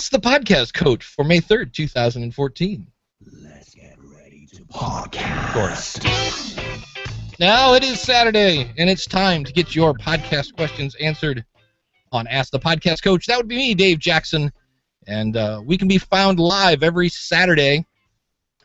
Ask the Podcast Coach for May 3rd, 2014. Let's get ready to podcast. Of course. Now it is Saturday, and it's time to get your podcast questions answered on Ask the Podcast Coach. That would be me, Dave Jackson, and we can be found live every Saturday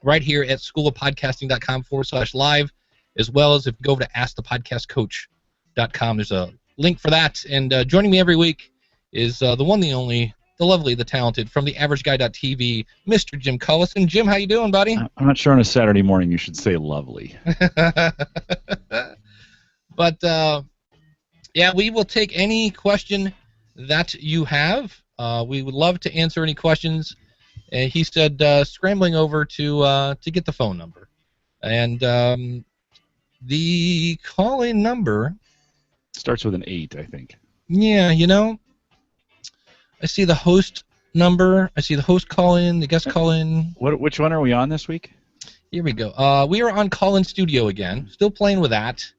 right here at schoolofpodcasting.com/live, as well as if you go over to askthepodcastcoach.com. There's a link for that, and joining me every week is the one, the only, the lovely, the talented, from the AverageGuy.tv, Mr. Jim Cullison. Jim, how you doing, buddy? I'm not sure on a Saturday morning you should say lovely. But, yeah, we will take any question that you have. We would love to answer any questions. He said scrambling over to get the phone number. And the call-in number Starts with an 8, I think. Yeah, you know, I see the host number. I see the host call-in, the guest call-in. Which one are we on this week? Here we go. We are on call-in studio again. Still playing with that.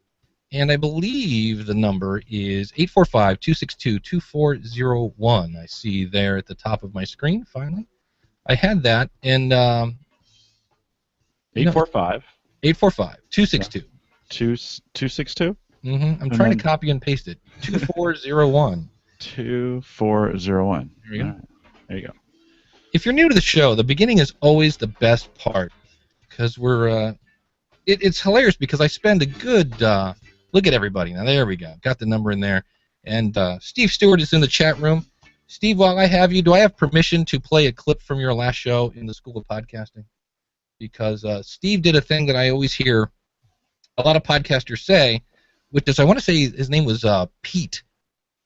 And I believe the number is 845-262-2401. I see there at the top of my screen, finally. I had that, and 845. 845-262. 262? I'm trying to copy and paste it. 2401. 2401. There we go. Right. There you go. If you're new to the show, the beginning is always the best part, because we're it's hilarious because I spend a good look at everybody. Now there we go. Got the number in there, and Steve Stewart is in the chat room. Steve, while I have you, do I have permission to play a clip from your last show in the School of Podcasting? Because Steve did a thing that I always hear a lot of podcasters say, which is, I want to say his name was Pete.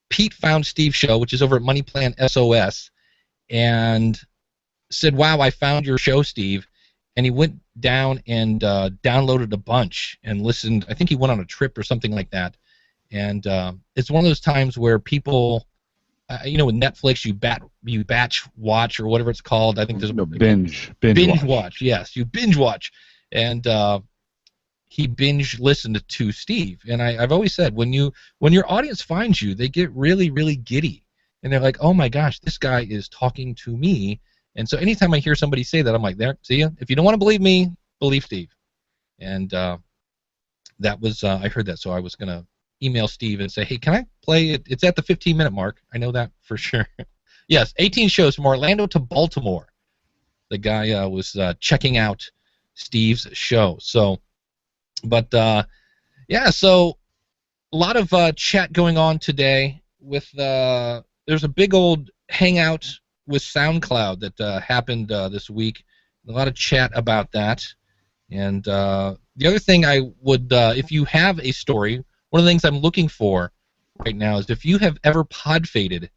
Pete found Steve's show, which is over at Money Plan SOS, and said, "Wow, I found your show, Steve." And he went down and downloaded a bunch and listened. I think he went on a trip or something like that. And it's one of those times where people, you know, with Netflix, you batch watch or whatever it's called. I think there's binge watch. Yes, you binge watch, and he binge listened to Steve. And I've always said, when your audience finds you, they get really, really giddy, and they're like, "Oh my gosh, this guy is talking to me." And so anytime I hear somebody say that, I'm like, "There, see ya. If you don't want to believe me, believe Steve." And that was I heard that, so I was gonna email Steve and say, "Hey, can I play it? It's at the 15-minute mark. I know that for sure." Yes, 18 shows from Orlando to Baltimore. The guy was checking out Steve's show. So, but yeah, so a lot of chat going on today. With there's a big old hangout with SoundCloud that happened this week. A lot of chat about that. And the other thing I would, if you have a story, one of the things I'm looking for right now is if you have ever pod-faded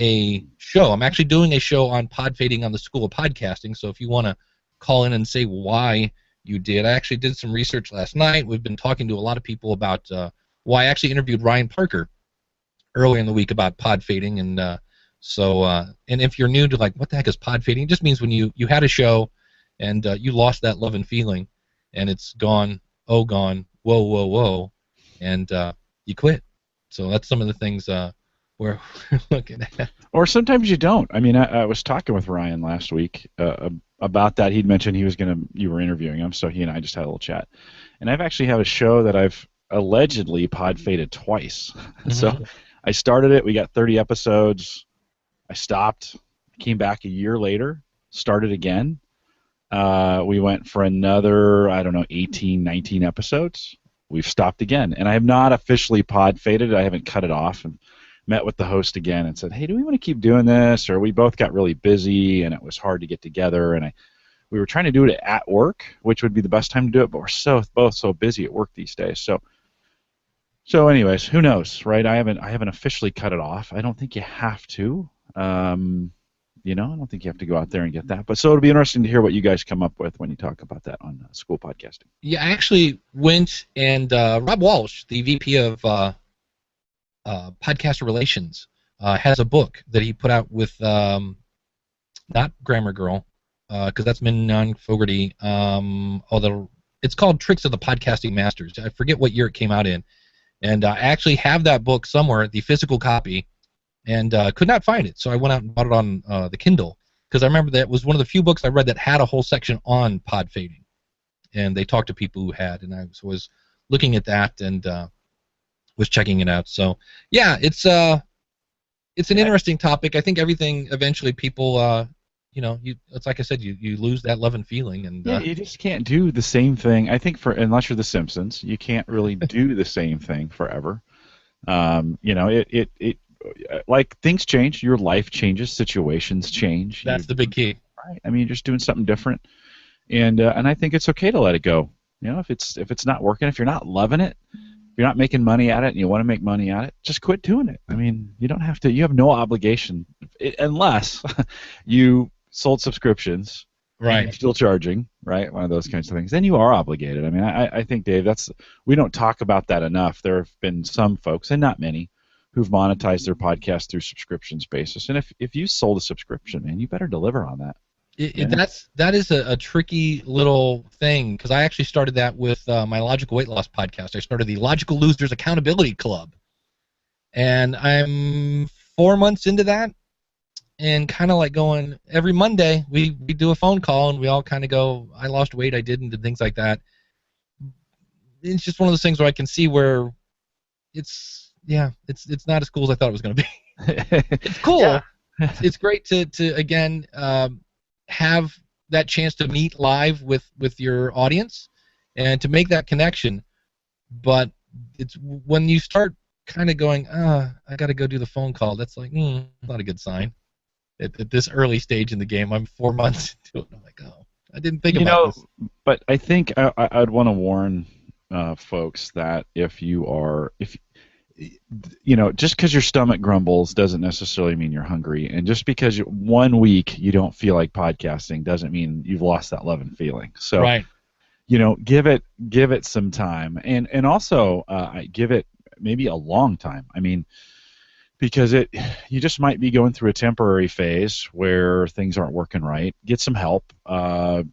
a show. I'm actually doing a show on pod-fading on the School of Podcasting, so if you want to call in and say why you did. I actually did some research last night. We've been talking to a lot of people about I actually interviewed Ryan Parker earlier in the week about pod-fading, and and if you're new to, like, what the heck is pod-fading? It just means when you had a show and you lost that love and feeling, and it's gone, whoa, whoa, and you quit. So that's some of the things we're looking at. Or sometimes you don't. I mean, I was talking with Ryan last week about that. He'd mentioned you were interviewing him, so he and I just had a little chat. And I've actually had a show that I've allegedly pod-faded twice. Mm-hmm. So I started it. We got 30 episodes. I stopped, came back a year later, started again. We went for another, 18, 19 episodes. We've stopped again. And I have not officially pod-faded. I haven't cut it off, and met with the host again and said, "Hey, do we want to keep doing this?" Or we both got really busy and it was hard to get together. And we were trying to do it at work, which would be the best time to do it, but we're both so busy at work these days. So anyways, who knows, right? I haven't officially cut it off. I don't think you have to. I don't think you have to go out there and get that. But so it'll be interesting to hear what you guys come up with when you talk about that on School Podcasting. Yeah, I actually went and Rob Walsh, the VP of Podcaster Relations, has a book that he put out with not Grammar Girl, because that's Mignon Fogarty. Although it's called Tricks of the Podcasting Masters. I forget what year it came out in, and I actually have that book somewhere, the physical copy, and could not find it. So I went out and bought it on the Kindle, because I remember that was one of the few books I read that had a whole section on pod fading, and they talked to people who had, and I was looking at that and was checking it out. So yeah, it's an interesting topic. I think everything eventually people it's like I said, you lose that love and feeling, and yeah, you just can't do the same thing. I think unless you're The Simpsons, you can't really do the same thing forever. It like things change, your life changes, situations change. That's the big key. Right. I mean, you're just doing something different, and I think it's okay to let it go. If it's not working, if you're not loving it, if you're not making money at it, and you want to make money at it, just quit doing it. I mean, you don't have to. You have no obligation, unless you sold subscriptions. Right. You're still charging, right? One of those kinds of things. Then you are obligated. I mean, I think, Dave, we don't talk about that enough. There have been some folks, and not many, who've monetized their podcast through subscriptions basis. And if you sold a subscription, man, you better deliver on that. That is a tricky little thing, because I actually started that with my Logical Weight Loss podcast. I started the Logical Losers Accountability Club, and I'm 4 months into that, and kind of like going every Monday we do a phone call, and we all kind of go, I lost weight, I didn't, and things like that. It's just one of those things where I can see where it's not as cool as I thought it was going to be. It's cool. Yeah. It's great to again have that chance to meet live with your audience and to make that connection. But it's when you start kind of going, I got to go do the phone call, that's like, not a good sign. At this early stage in the game, I'm 4 months into it, and I'm like, I didn't think about this. But I think I'd want to warn folks that if just because your stomach grumbles doesn't necessarily mean you're hungry, and just because 1 week you don't feel like podcasting doesn't mean you've lost that love and feeling. So, right. Give it some time, and also give it maybe a long time. I mean, because you just might be going through a temporary phase where things aren't working right. Get some help. Call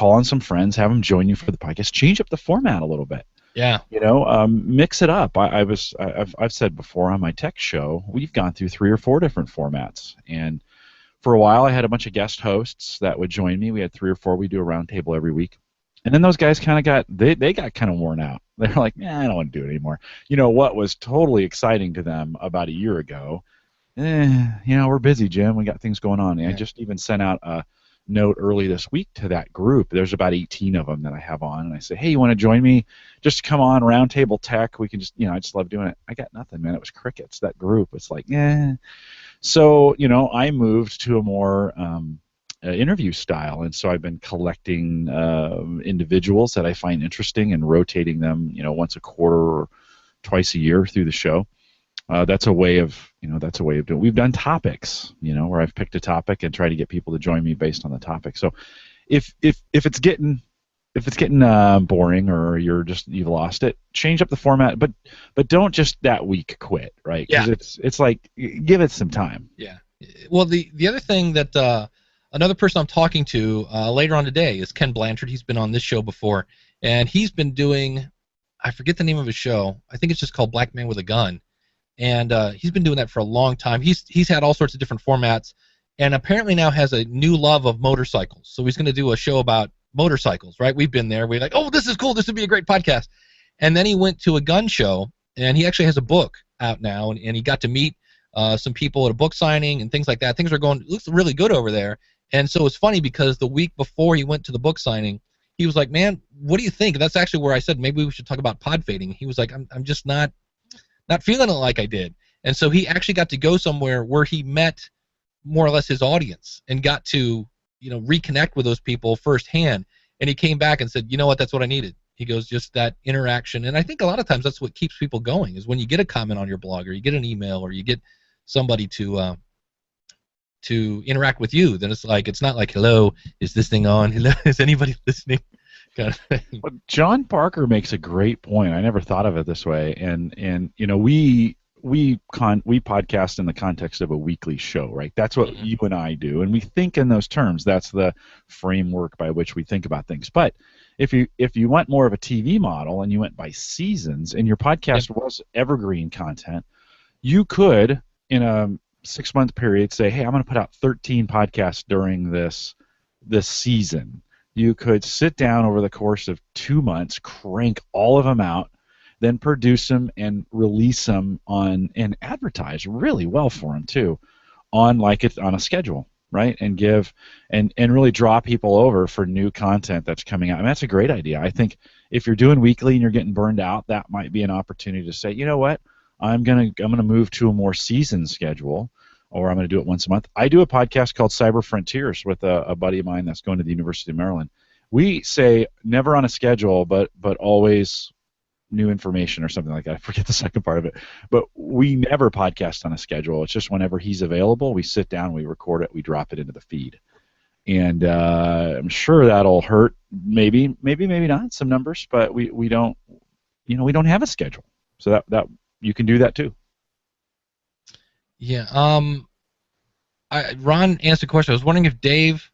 on some friends, have them join you for the podcast. Change up the format a little bit. Yeah. Mix it up. I've said before on my tech show, we've gone through 3 or 4 different formats, and for a while I had a bunch of guest hosts that would join me. We had 3 or 4. We do a round table every week. And then those guys kind of got kind of worn out. They're like, I don't want to do it anymore. What was totally exciting to them about a year ago, we're busy, Jim. We got things going on. And I just even sent out a note early this week to that group. There's about 18 of them that I have on. And I say, hey, you want to join me? Just come on, Roundtable Tech. We can just, I just love doing it. I got nothing, man. It was crickets, that group. It's like, So, I moved to a more interview style, and so I've been collecting individuals that I find interesting and rotating them, once a quarter or twice a year through the show. That's a way of doing. We've done topics, where I've picked a topic and try to get people to join me based on the topic. So, if it's getting boring or you've lost it, change up the format, but don't just that week quit, right? Because it's like, give it some time. Yeah. Well, the other thing that another person I'm talking to later on today is Ken Blanchard. He's been on this show before, and he's been doing, I forget the name of his show. I think it's just called Black Man with a Gun, and he's been doing that for a long time. He's had all sorts of different formats, and apparently now has a new love of motorcycles. So he's going to do a show about motorcycles, right? We've been there. We're like, oh, this is cool. This would be a great podcast. And then he went to a gun show, and he actually has a book out now, and he got to meet some people at a book signing and things like that. Things are going, looks really good over there. And so it's funny because the week before he went to the book signing, he was like, man, what do you think? And that's actually where I said maybe we should talk about pod fading. He was like, I'm just not feeling it like I did. And so he actually got to go somewhere where he met more or less his audience and got to reconnect with those people firsthand. And he came back and said, you know what, that's what I needed. He goes, just that interaction. And I think a lot of times that's what keeps people going, is when you get a comment on your blog, or you get an email, or you get somebody to interact with you, then it's not like, hello, is this thing on? Hello, is anybody listening? Kind of thing. Well, John Parker makes a great point. I never thought of it this way. And we podcast in the context of a weekly show, right? That's what you and I do, and we think in those terms. That's the framework by which we think about things. But if you went more of a TV model and you went by seasons, and your podcast was evergreen content, you could in a 6-month period say, hey, I'm going to put out 13 podcasts during this season. You could sit down over the course of 2 months, crank all of them out, then produce them and release them on and advertise really well for them too, on a schedule, right? And give and really draw people over for new content that's coming out. I mean, that's a great idea. I think if you're doing weekly and you're getting burned out, that might be an opportunity to say, you know what, I'm gonna move to a more season schedule, or I'm gonna do it once a month. I do a podcast called Cyber Frontiers with a buddy of mine that's going to the University of Maryland. We say never on a schedule, but always new information or something like that. I forget the second part of it. But we never podcast on a schedule. It's just whenever he's available, we sit down, we record it, we drop it into the feed. And I'm sure that'll hurt maybe not some numbers, but we don't have a schedule. So that you can do that too. Yeah. Ron asked a question. I was wondering if Dave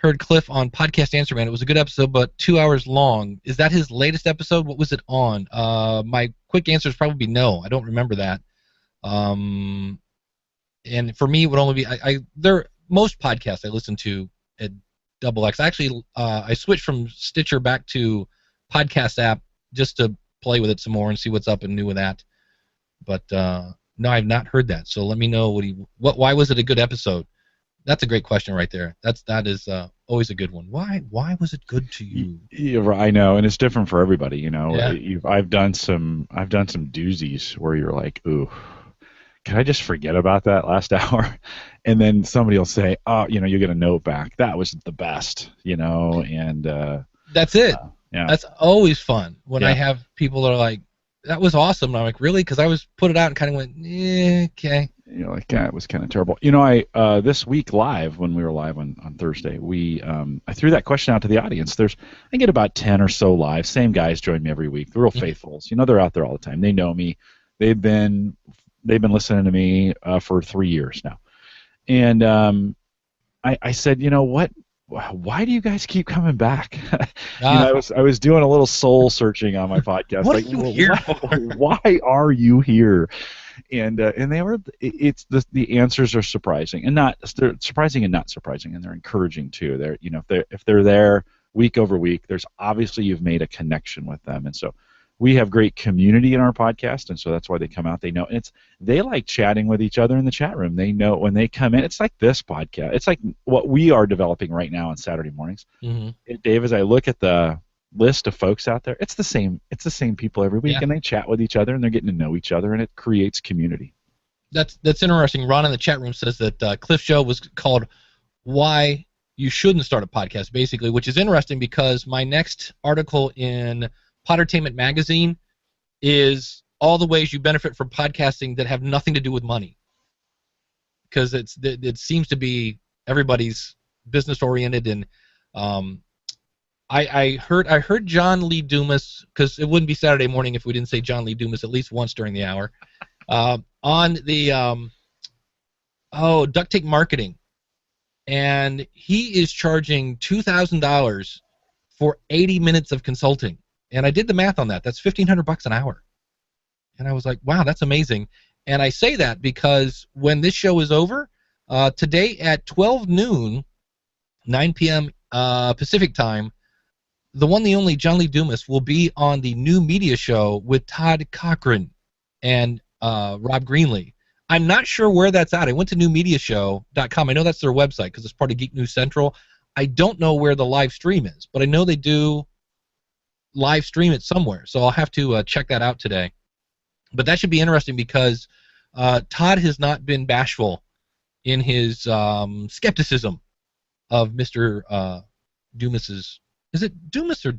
heard Cliff on Podcast Answer Man. It was a good episode, but 2 hours long. Is that his latest episode? What was it on? My quick answer is probably no. I don't remember that. And for me, it would only be most podcasts I listen to at XX. Actually, I switched from Stitcher back to Podcast app just to play with it some more and see what's up and new with that. But no, I've not heard that. So let me know why was it a good episode? That's a great question right there. That is always a good one. Why was it good to you? Yeah, I know, and it's different for everybody. Yeah. I've done some doozies where you're like, ooh, can I just forget about that last hour? And then somebody will say, oh, you get a note back. That was the best, and that's it. Yeah. That's always fun when I Yeah. have people that are like, that was awesome. And I'm like, really? Because I put it out and kind of went, okay. It was kind of terrible. I this week live, when we were live on Thursday, I threw that question out to the audience. I get about 10 or so live. Same guys join me every week. The real faithfuls. They're out there all the time. They know me. They've been listening to me for 3 years now. And I said, what? Why do you guys keep coming back? I was doing a little soul searching on my podcast. What are you here for? Why are you here? And they were. It's the answers are surprising and they're surprising and not surprising, and they're encouraging too. If they're there week over week, there's obviously you've made a connection with them, and so we have great community in our podcast, and so that's why they come out. They know, and they like chatting with each other in the chat room. They know when they come in. It's like this podcast. It's like what we are developing right now on Saturday mornings. Mm-hmm. Dave, as I look at the list of folks out there, it's the same people every week, and they chat with each other, and they're getting to know each other, and it creates community. That's interesting. Ron in the chat room says that Cliff's show was called "Why You Shouldn't Start a Podcast," basically, which is interesting because my next article in Pottertainment magazine is all the ways you benefit from podcasting that have nothing to do with money, because it seems to be everybody's business oriented. And I heard John Lee Dumas, because it wouldn't be Saturday morning if we didn't say John Lee Dumas at least once during the hour, on the duct tape marketing, and he is charging $2,000 for 80 minutes of consulting. And I did the math on that. That's $1,500 an hour. And I was like, wow, that's amazing. And I say that because when this show is over, today at 12 noon, 9 p.m. Pacific time, the one, the only John Lee Dumas will be on the New Media Show with Todd Cochran and Rob Greenlee. I'm not sure where that's at. I went to newmediashow.com. I know that's their website because it's part of Geek News Central. I don't know where the live stream is, but I know they do live stream it somewhere, so I'll have to check that out today. But that should be interesting because Todd has not been bashful in his skepticism of Mr. Dumas's. Is it Dumas or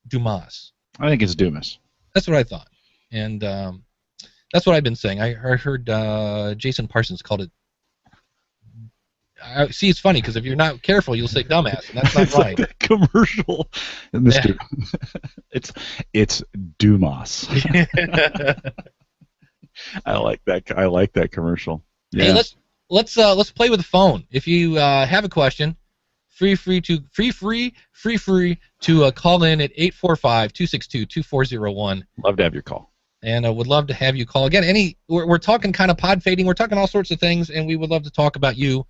Dumas? I think it's Dumas. That's what I thought, and that's what I've been saying. I heard Jason Parsons called it. See, it's funny because if you're not careful, you'll say dumbass, and that's not It's right. like that commercial. It's Dumas. I like that commercial. Yeah. Hey, let's play with the phone. If you have a question, free to call in at 845-262-2401. Love to have your call. and would love to have you call again. We're talking kind of pod fading. We're talking all sorts of things, and we would love to talk about you,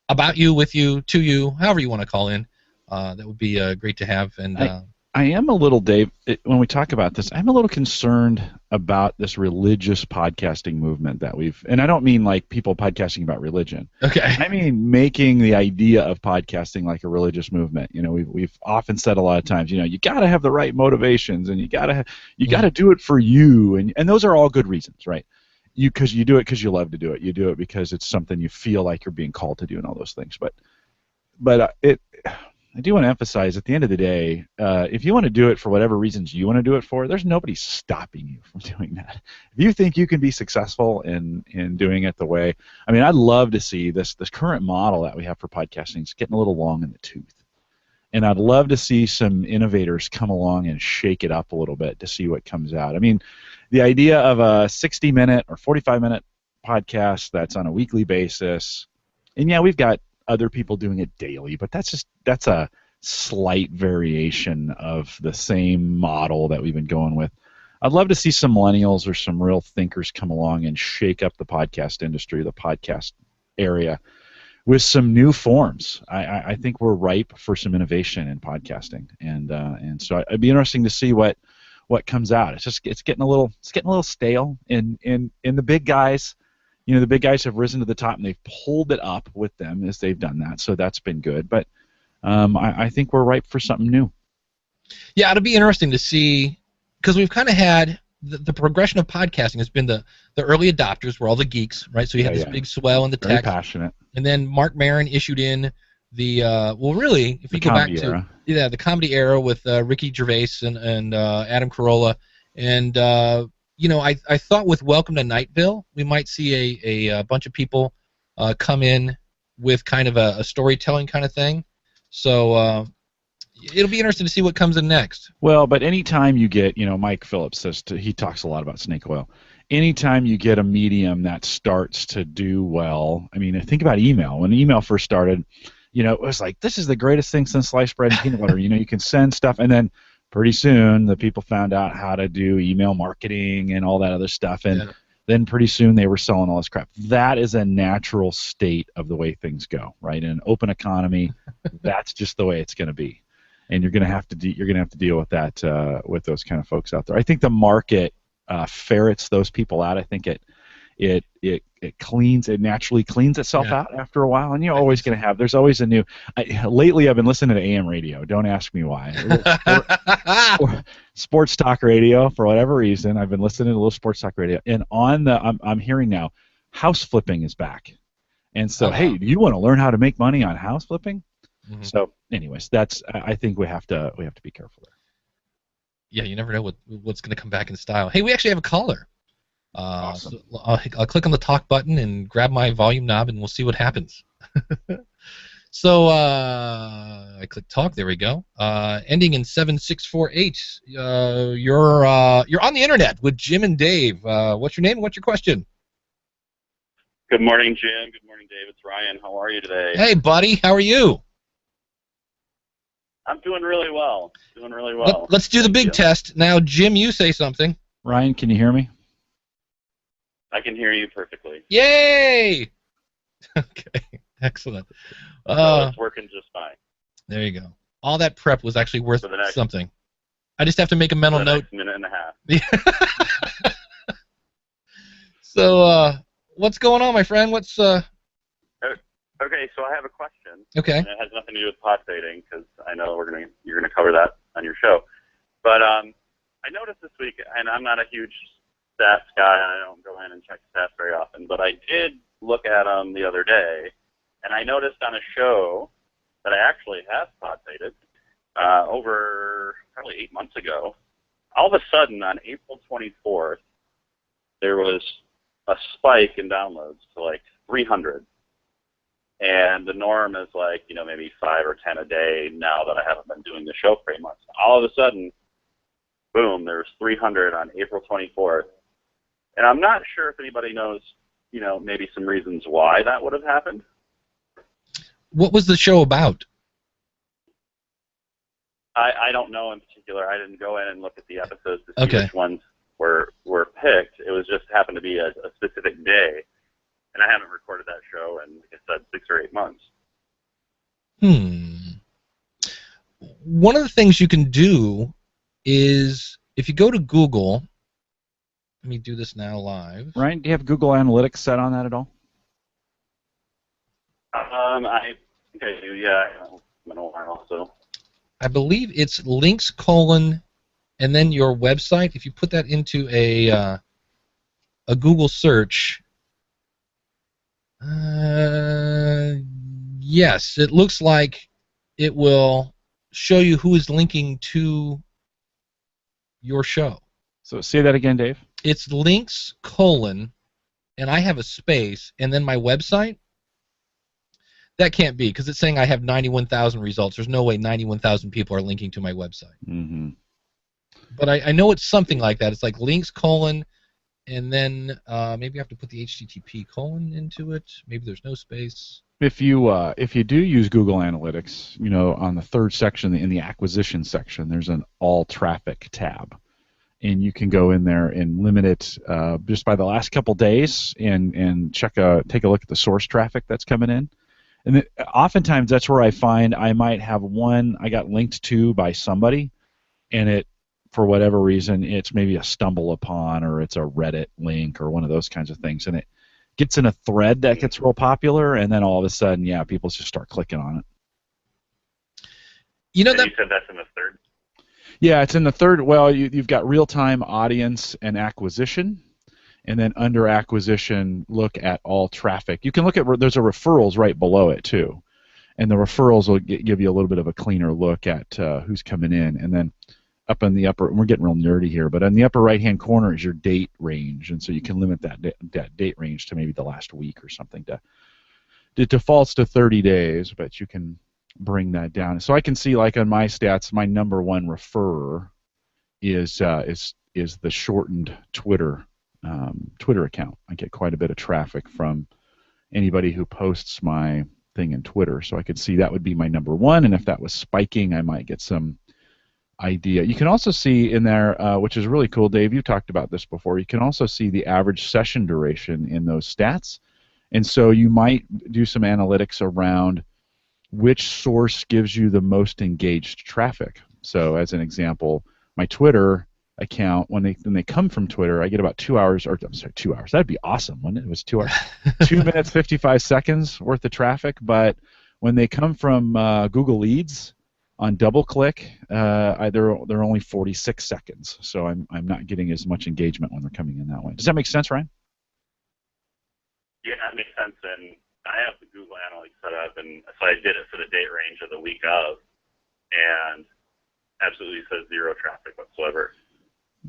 with you, to you, however you want to call in. That would be great to have. And I am a little, Dave, when we talk about this, I'm a little concerned about this religious podcasting movement that and I don't mean like people podcasting about religion. Okay. I mean making the idea of podcasting like a religious movement. You know, we've often said a lot of times, you know, you got to have the right motivations, and you got to do it for you, and those are all good reasons, right? Because you do it because you love to do it. You do it because it's something you feel like you're being called to do, and all those things. But I do want to emphasize, at the end of the day, if you want to do it for whatever reasons you want to do it for, there's nobody stopping you from doing that. If you think you can be successful in doing it the way, I mean, I'd love to see this current model that we have for podcasting is getting a little long in the tooth. And I'd love to see some innovators come along and shake it up a little bit to see what comes out. I mean, the idea of a 60-minute or 45-minute podcast that's on a weekly basis, and yeah, we've got other people doing it daily, but that's a slight variation of the same model that we've been going with. I'd love to see some millennials or some real thinkers come along and shake up the podcast industry, the podcast area, with some new forms. I think we're ripe for some innovation in podcasting, and so it'd be interesting to see what comes out. It's getting a little stale, and the big guys. You know, the big guys have risen to the top, and they've pulled it up with them as they've done that, so that's been good. But I think we're ripe for something new. Yeah, it'll be interesting to see, because we've kind of had the progression of podcasting has been the early adopters were all the geeks, right? So you had this big swell in the Very tech. passionate. And then Mark Maron issued in the, really, if you go back to the comedy era with Ricky Gervais and Adam Carolla, and you know, I thought with Welcome to Nightville, we might see a bunch of people come in with kind of a storytelling kind of thing. So it'll be interesting to see what comes in next. Well, but anytime you get, you know, Mike Phillips he talks a lot about snake oil. Anytime you get a medium that starts to do well, I mean, think about email. When email first started, you know, it was like, this is the greatest thing since sliced bread and peanut butter. You know, you can send stuff, and then pretty soon the people found out how to do email marketing and all that other stuff, and then pretty soon they were selling all this crap. That is a natural state of the way things go, right? In an open economy, that's just the way it's going to be, and you're going to have to deal with that with those kind of folks out there. I think the market ferrets those people out. I think it naturally cleans itself out after a while, and you're always going to have. There's always a new. Lately, I've been listening to AM radio. Don't ask me why. Or sports talk radio, for whatever reason. I've been listening to a little sports talk radio, and I'm hearing now, house flipping is back, and so hey, do you want to learn how to make money on house flipping? Mm-hmm. So, anyways, I think we have to be careful there. Yeah, you never know what's going to come back in style. Hey, we actually have a caller. Awesome. So I'll click on the talk button and grab my volume knob, and we'll see what happens. So I click talk. There we go. Ending in 7648. You're on the internet with Jim and Dave. What's your name and what's your question? Good morning, Jim. Good morning, Dave. It's Ryan. How are you today? Hey, buddy. How are you? I'm doing really well. Let's do the big test. Now, Jim, you say something. Ryan, can you hear me? I can hear you perfectly. Yay! Okay, excellent. It's working just fine. There you go. All that prep was actually worth something. I just have to make a mental note. Minute and a half. So, what's going on, my friend? What's Okay, so I have a question. Okay. And it has nothing to do with pod fading, because I know you're gonna cover that on your show. But I noticed this week, and I'm not a huge stats guy, and I don't go in and check stats very often, but I did look at them the other day, and I noticed on a show that I actually have pod faded over probably 8 months ago, all of a sudden on April 24th, there was a spike in downloads to like 300. And the norm is like, maybe 5 or 10 a day now that I haven't been doing the show for 8 months. All of a sudden, boom, there's 300 on April 24th. And I'm not sure if anybody knows, maybe some reasons why that would have happened. What was the show about? I don't know in particular. I didn't go in and look at the episodes to see which ones were picked. It was just happened to be a specific day, and I haven't recorded that show in, like I said, 6 or 8 months. One of the things you can do is if you go to Google. Let me do this now live. Ryan, do you have Google Analytics set on that at all? I think I do. Yeah, it's been a while also. I believe it's links : and then your website. If you put that into a Google search, yes, it looks like it will show you who is linking to your show. So say that again, Dave. It's links : and I have a space, and then my website. That can't be, because it's saying I have 91,000 results. There's no way 91,000 people are linking to my website. Mm-hmm. But I know it's something like that. It's like links : and then maybe I have to put the HTTP : into it. Maybe there's no space. If you do use Google Analytics, on the third section in the acquisition section, there's an all traffic tab, and you can go in there and limit it just by the last couple days and take a look at the source traffic that's coming in. And then, oftentimes that's where I find I might have one I got linked to by somebody, and it, for whatever reason, it's maybe a stumble upon or it's a Reddit link or one of those kinds of things, and it gets in a thread that gets real popular, and then all of a sudden, people just start clicking on it. You said that's in the third? Yeah, it's in the third. Well, you've got real-time audience and acquisition. And then under acquisition, look at all traffic. You can look at, there's a referrals right below it too. And the referrals will give you a little bit of a cleaner look at who's coming in. And then up in the upper, and we're getting real nerdy here, but in the upper right-hand corner is your date range. And so you can limit that date range to maybe the last week or something. It defaults to 30 days, but you can bring that down. So I can see, like on my stats, my number one referrer is the shortened Twitter account. I get quite a bit of traffic from anybody who posts my thing in Twitter, so I could see that would be my number one, and if that was spiking, I might get some idea. You can also see in there, which is really cool, Dave, you talked about this before, you can also see the average session duration in those stats, and so you might do some analytics around which source gives you the most engaged traffic. So as an example, my Twitter account, when they come from Twitter, I get about 2 hours, or I'm sorry, 2 hours. That'd be awesome, wouldn't it? It was 2 hours, 2 minutes 55 seconds worth of traffic. But when they come from Google Leads on DoubleClick, they're only 46 seconds. So I'm not getting as much engagement when they're coming in that way. Does that make sense, Ryan? Yeah, that makes sense. And I have the Google Analytics set up, and so I did it for the date range of the week of, and absolutely says zero traffic whatsoever.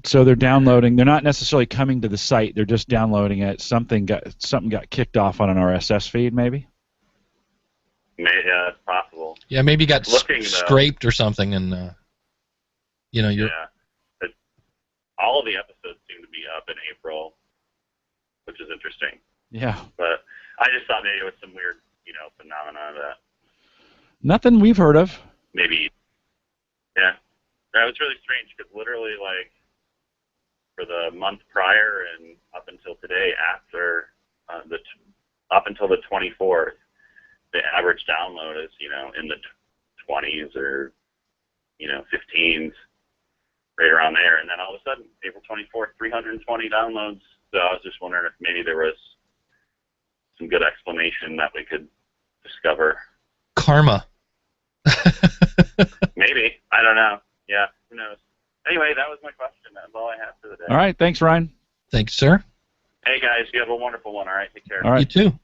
So they're downloading. They're not necessarily coming to the site. They're just downloading it. Something got kicked off on an RSS feed, maybe. Yeah, it's possible. Yeah, maybe got scraped or something, and you're. Yeah, all of the episodes seem to be up in April, which is interesting. Yeah. But I just thought maybe it was some weird, phenomenon that. Nothing we've heard of. Maybe. Yeah, that was really strange because literally, like, for the month prior and up until today, after up until the 24th, the average download is, in the 20s or, 15s, right around there. And then all of a sudden, April 24th, 320 downloads. So I was just wondering if maybe there was some good explanation that we could discover. Karma. Maybe. I don't know. Yeah, who knows? Anyway, that was my question. That's all I have for the day. All right. Thanks, Ryan. Thanks, sir. Hey, guys. You have a wonderful one. All right. Take care. All right. You too.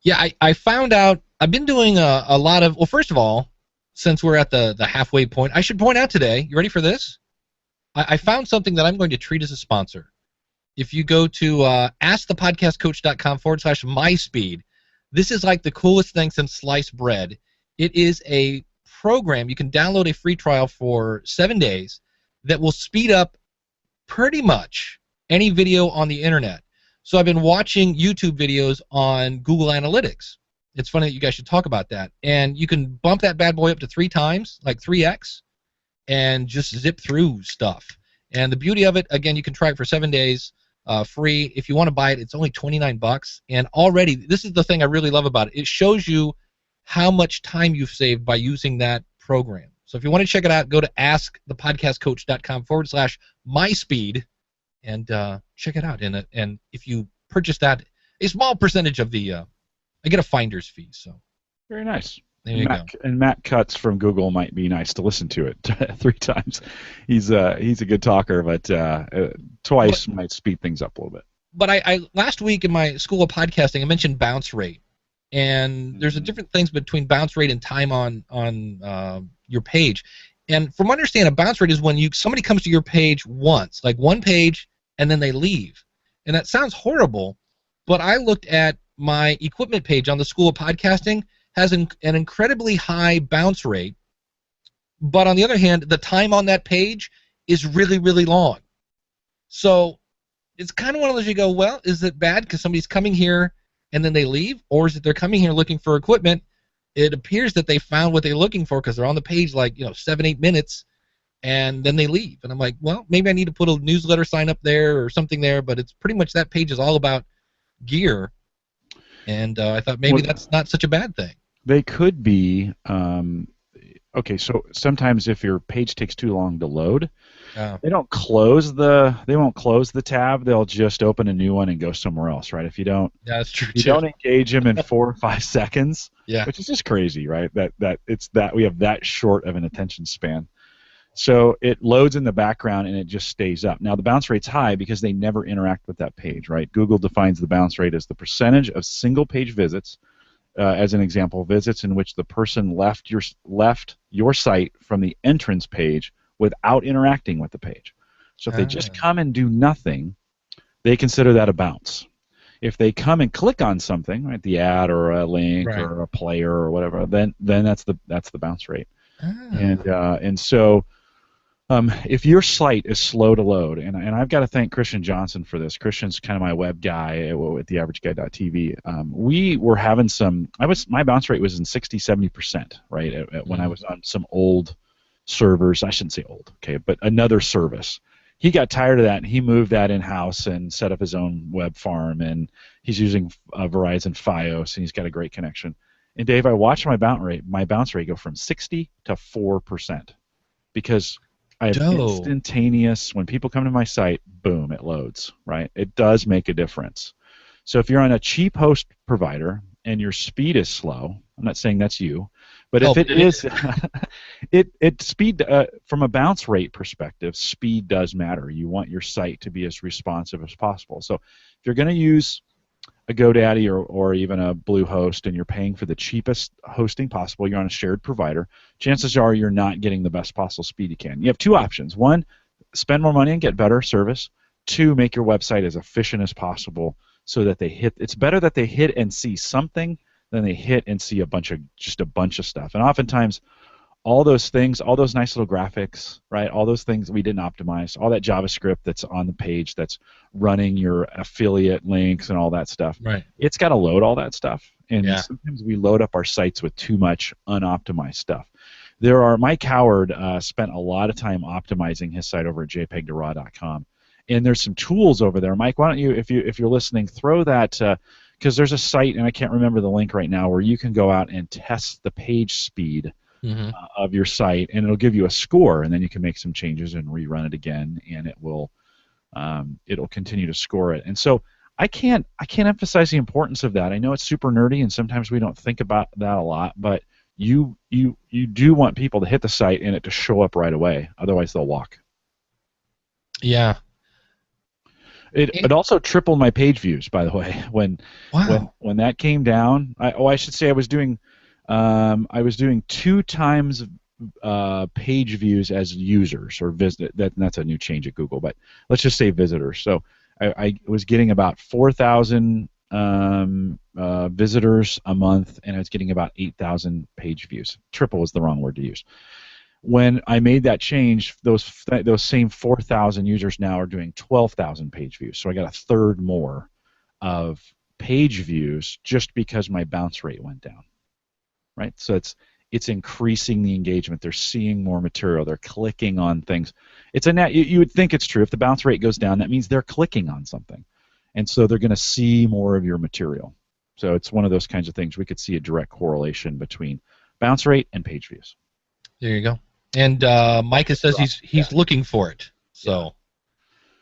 Yeah, I found out I've been doing a lot of, well, first of all, since we're at the halfway point, I should point out today, you ready for this? I found something that I'm going to treat as a sponsor. If you go to askthepodcastcoach.com/myspeed, this is like the coolest thing since sliced bread. It is a program. You can download a free trial for 7 days that will speed up pretty much any video on the internet. So I've been watching YouTube videos on Google Analytics. It's funny that you guys should talk about that. And you can bump that bad boy up to 3 times, like 3x, and just zip through stuff. And the beauty of it, again, you can try it for 7 days, free. If you want to buy it, it's only $29. And already, this is the thing I really love about it. It shows you how much time you've saved by using that program. So if you want to check it out, go to askthepodcastcoach.com/myspeed and check it out. And if you purchase that, a small percentage of the, I get a finder's fee. So Very nice. there you go. And Matt Cutts from Google might be nice to listen to it 3 times. He's a good talker, but twice might speed things up a little bit. But I last week in my school of podcasting, I mentioned bounce rate, and there's a different things between bounce rate and time on your page. And from what I understand, a bounce rate is when somebody comes to your page once, like one page, and then they leave. And that sounds horrible, but I looked at my equipment page on the School of Podcasting, has an incredibly high bounce rate, but on the other hand, the time on that page is really, really long. So it's kind of one of those you go, well, is it bad because somebody's coming here and then they leave, or is it they're coming here looking for equipment? It appears that they found what they're looking for because they're on the page like 7-8 minutes, and then they leave. And I'm like, well, maybe I need to put a newsletter sign up there or something there, but it's pretty much that page is all about gear, and I thought maybe that's not such a bad thing. They could be okay. So sometimes if your page takes too long to load, they won't close the tab. They'll just open a new one and go somewhere else, right? If you don't, that's true. You don't engage them in 4 or 5 seconds, which is just crazy, right? That we have that short of an attention span. So it loads in the background and it just stays up. Now the bounce rate's high because they never interact with that page, right? Google defines the bounce rate as the percentage of single page visits, as an example, visits in which the person left your site from the entrance page without interacting with the page. So if they just come and do nothing, they consider that a bounce. If they come and click on something, right, the ad or a link or a player or whatever, then that's the bounce rate. And so if your site is slow to load, and I've got to thank Christian Johnson for this. Christian's kind of my web guy at theaverageguy.tv. We were having my bounce rate was in 60-70%, right, when I was on some old servers. I shouldn't say old, okay, but another service. He got tired of that, and he moved that in-house and set up his own web farm, and he's using Verizon Fios, and he's got a great connection. And Dave, I watched my bounce rate go from 60 to 4% because I have instantaneous, when people come to my site, boom, it loads, right? It does make a difference. So if you're on a cheap host provider and your speed is slow, I'm not saying that's you, but if it is, speed, from a bounce rate perspective, speed does matter. You want your site to be as responsive as possible. So if you're going to use a GoDaddy or even a Bluehost and you're paying for the cheapest hosting possible, you're on a shared provider, chances are you're not getting the best possible speed you can. You have 2 options. 1, spend more money and get better service. 2, make your website as efficient as possible so that it's better that they hit and see something than they hit and see a bunch of stuff. And oftentimes all those things, all those nice little graphics, right, all those things we didn't optimize, all that JavaScript that's on the page that's running your affiliate links and all that stuff, right, it's got to load all that stuff. And sometimes we load up our sites with too much unoptimized stuff. Mike Howard spent a lot of time optimizing his site over at jpeg-to-raw.com. And there's some tools over there. Mike, why don't you, if you're listening, throw that, because there's a site, and I can't remember the link right now, where you can go out and test the page speed of your site, and it'll give you a score, and then you can make some changes and rerun it again, and it'll continue to score it. And so I can't emphasize the importance of that. I know it's super nerdy, and sometimes we don't think about that a lot, but you do want people to hit the site and it to show up right away. Otherwise, they'll walk. Yeah. It also tripled my page views, by the way. When that came down, I should say I was doing 2 times page views as users or visit. That's a new change at Google, but let's just say visitors. So I was getting about 4,000 visitors a month, and I was getting about 8,000 page views. Triple is the wrong word to use. When I made that change, those same 4,000 users now are doing 12,000 page views. So I got a third more of page views just because my bounce rate went down. Right? So it's increasing the engagement. They're seeing more material. They're clicking on things. It's a you would think it's true. If the bounce rate goes down, that means they're clicking on something. And so they're going to see more of your material. So it's one of those kinds of things. We could see a direct correlation between bounce rate and page views. There you go. And Micah says he's looking for it. So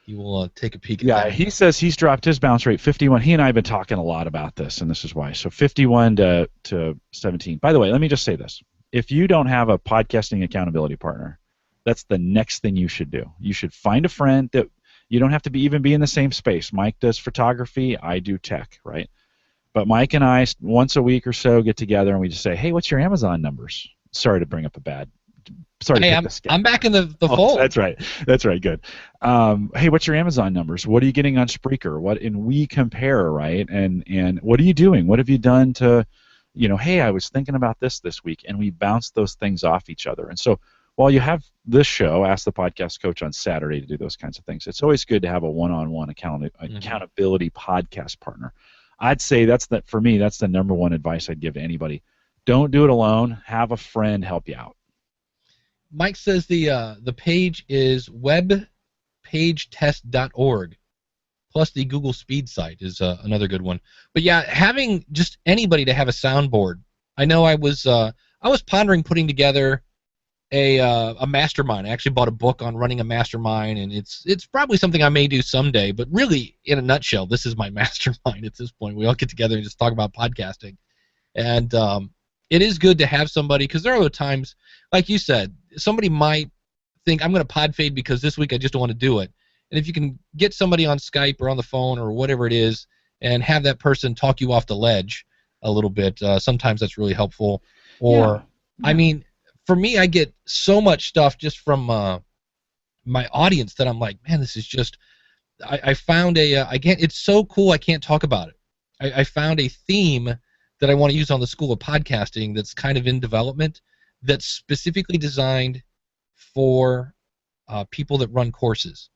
he will take a peek at that. Yeah, he says he's dropped his bounce rate 51. He and I have been talking a lot about this, and this is why. So 51 to 17. By the way, let me just say this. If you don't have a podcasting accountability partner, that's the next thing you should do. You should find a friend that you don't have to even be in the same space. Mike does photography. I do tech, right? But Mike and I, once a week or so, get together and we just say, hey, what's your Amazon numbers? Sorry to bring up a bad... Hey, I'm back in the fold. That's right. That's right. Good. Hey, what's your Amazon numbers? What are you getting on Spreaker? And we compare, right? And what are you doing? What have you done to, hey, I was thinking about this week, and we bounce those things off each other. And so while you have this show, Ask the Podcast Coach on Saturday to do those kinds of things, it's always good to have a one-on-one accountability podcast partner. I'd say for me, that's the number one advice I'd give to anybody. Don't do it alone. Have a friend help you out. Mike says the page is webpagetest.org, plus the Google Speed site is another good one. But yeah, having just anybody to have a soundboard. I know I was pondering putting together a mastermind. I actually bought a book on running a mastermind, and it's probably something I may do someday. But really, in a nutshell, this is my mastermind at this point. We all get together and just talk about podcasting, and it is good to have somebody, because there are times, like you said, somebody might think, I'm going to pod fade because this week I just don't want to do it. And if you can get somebody on Skype or on the phone or whatever it is and have that person talk you off the ledge a little bit, sometimes that's really helpful. Or, I mean, for me, I get so much stuff just from my audience that I'm like, man, this is just, I found it's so cool I can't talk about it. I found a theme that I want to use on the School of Podcasting that's kind of in development, that's specifically designed for people that run courses.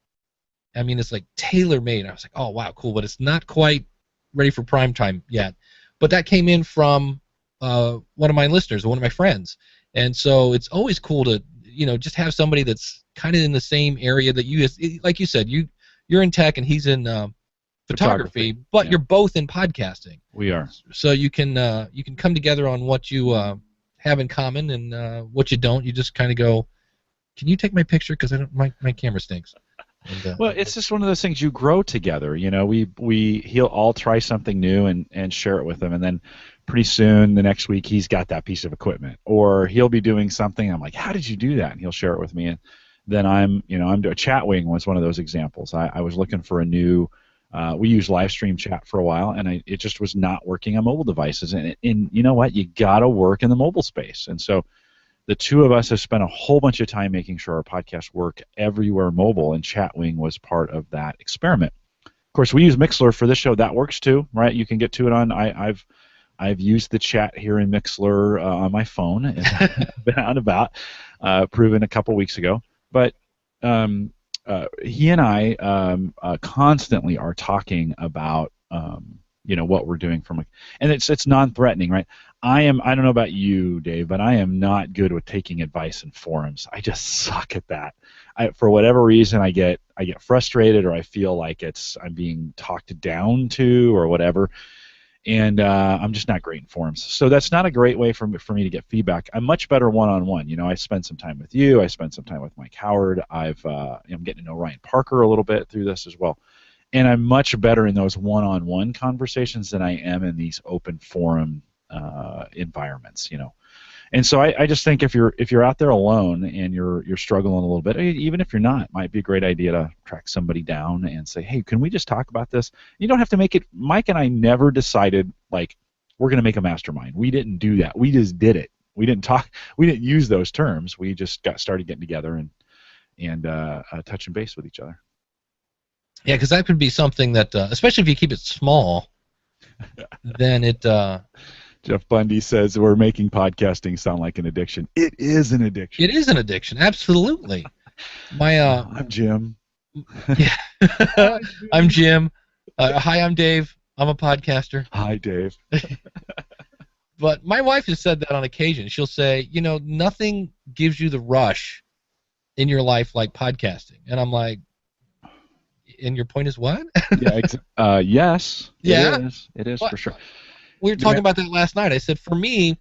I mean, it's like tailor-made. I was like, oh, wow, cool, but it's not quite ready for prime time yet. But that came in from one of my listeners, one of my friends. And so it's always cool to, just have somebody that's kind of in the same area that you, like you said, you're in tech and he's in photography, but you're both in podcasting. We are. So you can come together on what you have in common and what you don't. You just kind of go, can you take my picture because my camera stinks. And, well, it's just one of those things you grow together. He'll all try something new and share it with him, and then pretty soon the next week he's got that piece of equipment, or he'll be doing something. I'm like, how did you do that? And he'll share it with me, and then I'm doing Chatwing was one of those examples. I was looking for a new. We used live stream chat for a while, and it just was not working on mobile devices. And you know what? You got to work in the mobile space. And so the two of us have spent a whole bunch of time making sure our podcasts work everywhere mobile, and Chatwing was part of that experiment. Of course, we use Mixlr for this show. That works too, right? You can get to it on. I've used the chat here in Mixlr on my phone. It's been out and about, proven a couple weeks ago. But he and I constantly are talking about what we're doing and it's non-threatening, right? I don't know about you, Dave, but I am not good with taking advice in forums. I just suck at that. For whatever reason, I get frustrated, or I feel like I'm being talked down to, or whatever. And I'm just not great in forums. So that's not a great way for me to get feedback. I'm much better one-on-one. I spend some time with you. I spend some time with Mike Howard. I'm getting to know Ryan Parker a little bit through this as well. And I'm much better in those one-on-one conversations than I am in these open forum environments. And so I just think if you're out there alone and you're struggling a little bit, even if you're not, it might be a great idea to track somebody down and say, hey, can we just talk about this? You don't have to make it. Mike and I never decided, like, we're going to make a mastermind. We didn't do that. We just did it. We didn't talk. We didn't use those terms. We just started getting together and touching base with each other. Yeah, because that could be something that, especially if you keep it small, then it... Jeff Bundy says we're making podcasting sound like an addiction. It is an addiction. It is an addiction, absolutely. I'm Jim. Yeah, I'm Jim. Hi, I'm Dave. I'm a podcaster. Hi, Dave. But my wife has said that on occasion. She'll say, nothing gives you the rush in your life like podcasting. And I'm like, and your point is what? Yes. Yeah. It is But for sure. we were talking about that last night. I said, for me,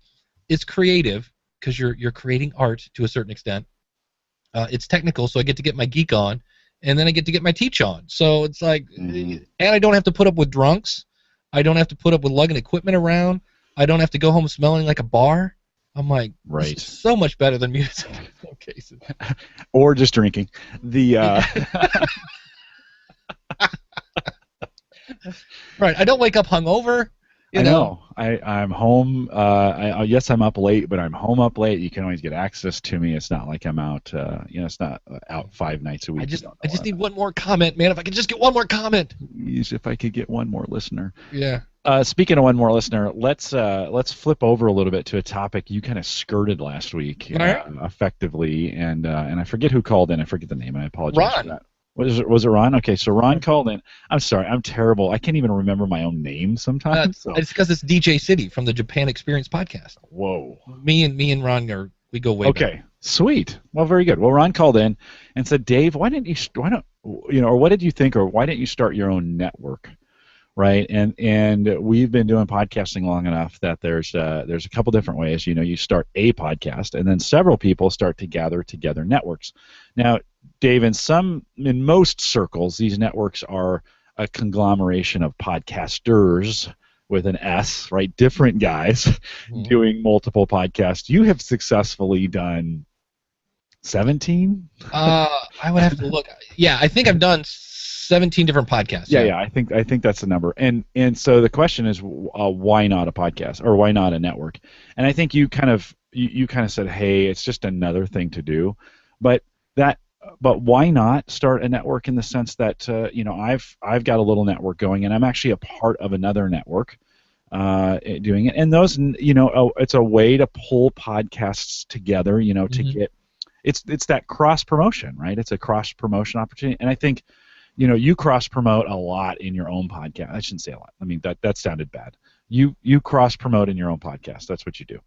it's creative because you're creating art to a certain extent. It's technical, so I get to get my geek on, and then I get to get my teach on. So it's like, and I don't have to put up with drunks. I don't have to put up with lugging equipment around. I don't have to go home smelling like a bar. I'm like, right. This is so much better than music in some cases. Or just drinking. Right. I don't wake up hungover. I know. I'm home. Yes, I'm up late, but I'm home up late. You can always get access to me. It's not like I'm out. It's not out 5 nights a week. I just need one more comment, man. If I could just get one more comment. If I could get one more listener. Yeah. Speaking of one more listener, let's flip over a little bit to a topic you kind of skirted last week, effectively, and I forget who called in. I forget the name. I apologize for that. Was it Ron? Okay, so Ron called in. I'm sorry, I'm terrible. I can't even remember my own name sometimes. It's because it's DJ City from the Japan Experience podcast. Whoa. Me and Ron we go way back. Okay, sweet. Well, very good. Well, Ron called in and said, Dave, what did you think, or why didn't you start your own network? Right, and we've been doing podcasting long enough that there's a couple different ways. You start a podcast, and then several people start to gather together networks. Now, Dave, in most circles, these networks are a conglomeration of podcasters with an S, right? Different guys doing multiple podcasts. You have successfully done 17? I would have to look. Yeah, I think I've done 17 different podcasts. Yeah, I think that's the number. And so the question is, why not a podcast, or why not a network? And I think you kind of said, hey, it's just another thing to do, but why not start a network in the sense that I've got a little network going, and I'm actually a part of another network doing it, and those it's a way to pull podcasts together, to get it's that cross promotion, right? It's a cross promotion opportunity, and I think you cross promote a lot in your own podcast. I shouldn't say a lot. I mean that sounded bad. You cross promote in your own podcast. That's what you do.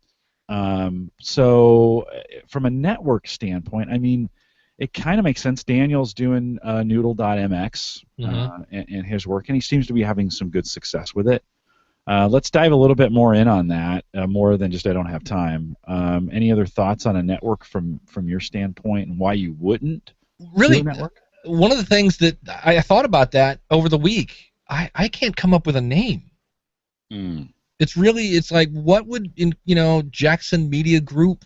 So from a network standpoint, I mean, it kind of makes sense. Daniel's doing Noodle.mx and his work, and he seems to be having some good success with it. Let's dive a little bit more in on that, more than just I don't have time. Any other thoughts on a network from your standpoint, and why you wouldn't really do a network? One of the things that I thought about that over the week, I can't come up with a name. It's like, what would Jackson Media Group?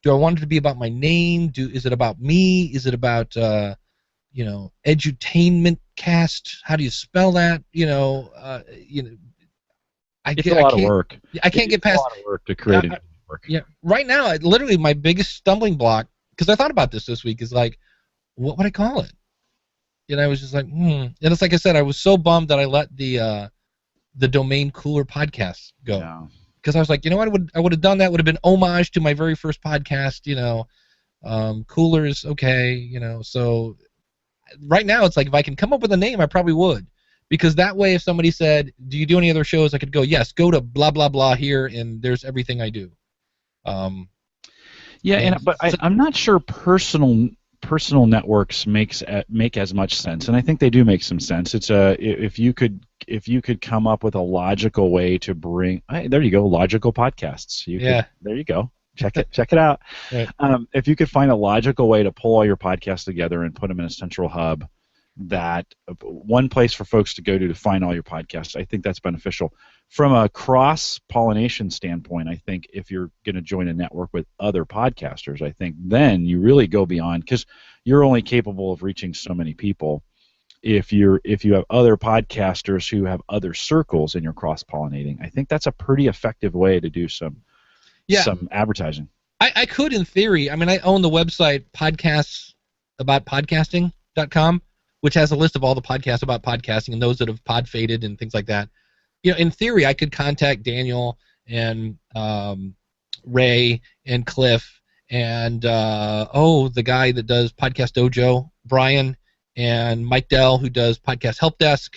Do I want it to be about my name? Is it about me? Is it about edutainment cast? How do you spell that? It's a lot of work. I can't get past. It's a lot of work to create a network. Yeah, right now, literally my biggest stumbling block, because I thought about this week, is like, what would I call it? And I was just like, And it's like I said, I was so bummed that I let the domain Cooler podcast go. Yeah. Because I was like, what, I would have done that. Would have been homage to my very first podcast. Cooler is okay. So right now it's like, if I can come up with a name, I probably would, because that way, if somebody said, "Do you do any other shows?" I could go, "Yes, go to blah blah blah here, and there's everything I do." But I'm not sure personal networks make as much sense, and I think they do make some sense. It's if you could come up with a logical way to bring, there you go, logical podcasts. There you go. Check it out. Right. If you could find a logical way to pull all your podcasts together and put them in a central hub, that one place for folks to go to find all your podcasts, I think that's beneficial. From a cross-pollination standpoint, I think if you're going to join a network with other podcasters, I think then you really go beyond, because you're only capable of reaching so many people. If you have other podcasters who have other circles and you're cross-pollinating, I think that's a pretty effective way to do some advertising. I could, in theory. I mean, I own the website podcastaboutpodcasting.com, which has a list of all the podcasts about podcasting and those that have pod-faded and things like that. In theory, I could contact Daniel and Ray and Cliff and the guy that does Podcast Dojo, Brian, and Mike Dell, who does Podcast Help Desk,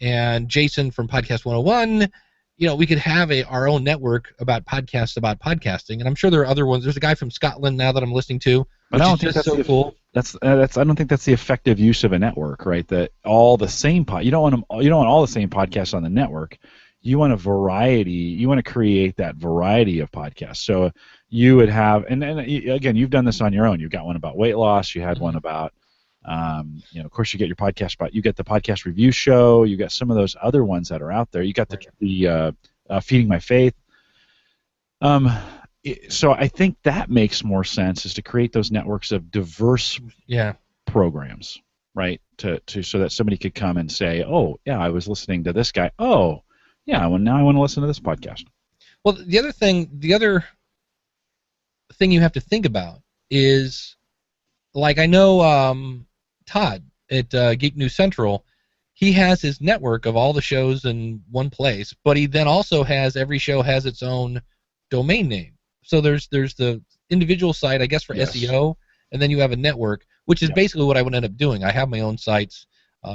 and Jason from Podcast 101. we could have our own network about podcasting, and I'm sure there are other ones. There's a guy from Scotland now that I'm listening to, But which I is don't think just that's so cool. I don't think that's the effective use of a network, right? That all the same you don't want all the same podcasts on the network. You want a variety. You want to create that variety of podcasts. So you would have, and again, you've done this on your own. You've got one about weight loss. You had one about, of course, you get your podcast about. You get the podcast review show. You got some of those other ones that are out there. You got the Feeding My Faith. So I think that makes more sense, is to create those networks of diverse programs, right? To so that somebody could come and say, oh yeah, I was listening to this guy. Oh yeah, well now I want to listen to this podcast. Well, the other thing you have to think about is, like, I know Todd at Geek News Central, he has his network of all the shows in one place, but he then also has, every show has its own domain name. So there's the individual site, I guess, for SEO, and then you have a network, which is basically what I would end up doing. I have my own sites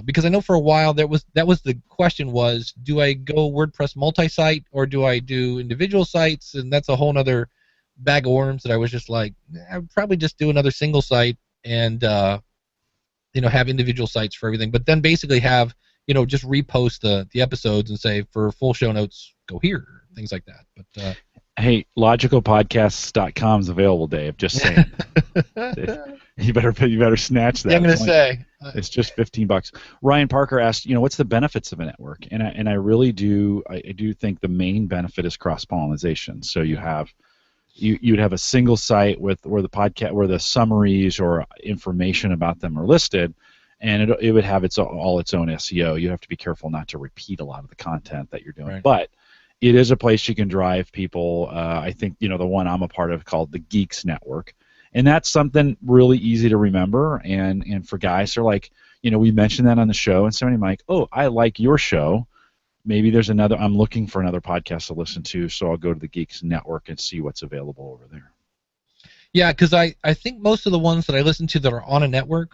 because I know for a while that was the question was, do I go WordPress multi-site or do I do individual sites? And that's a whole other bag of worms that I was just like, I'd probably just do another single site and have individual sites for everything, but then basically have just repost the episodes and say, for full show notes, go here, things like that. But hey, logicalpodcasts.com is available, Dave. Just saying. you better snatch that. Yeah, I'm gonna say it's just $15. Ryan Parker asked, what's the benefits of a network? And I really do. I do think the main benefit is cross pollination. So you'd have a single site where the summaries or information about them are listed, and it would have all its own SEO. You have to be careful not to repeat a lot of the content that you're doing, right. But it is a place you can drive people. I think the one I'm a part of called the Geeks Network, and that's something really easy to remember. And for guys, they're like, we mentioned that on the show, and somebody might, oh, I like your show. Maybe there's another. I'm looking for another podcast to listen to, so I'll go to the Geeks Network and see what's available over there. Yeah, because I think most of the ones that I listen to that are on a network,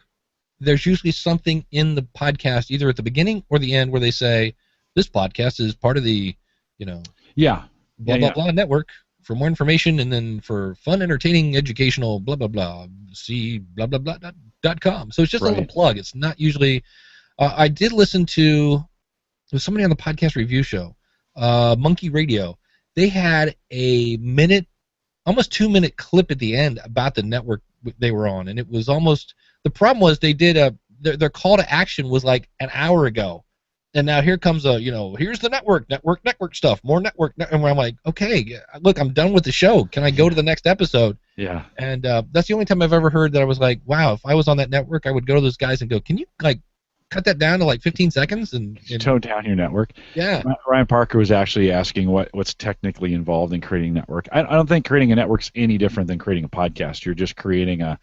there's usually something in the podcast, either at the beginning or the end, where they say, this podcast is part of the blah network. For more information, and then for fun, entertaining, educational, blah blah blah, see blah blah blah.com. So it's just a little plug. It's not usually. I did listen to. There was somebody on the podcast review show, Monkey Radio. They had a almost 2-minute clip at the end about the network they were on, and it was almost. The problem was they did their call to action was like an hour ago. And now here comes here's the network stuff, more network, and I'm like, okay, look, I'm done with the show. Can I go to the next episode? Yeah. And that's the only time I've ever heard that I was like, wow, if I was on that network, I would go to those guys and go, can you cut that down to like 15 seconds and tone down your network? Yeah. Ryan Parker was actually asking what's technically involved in creating a network. I don't think creating a network's any different than creating a podcast. You're just creating a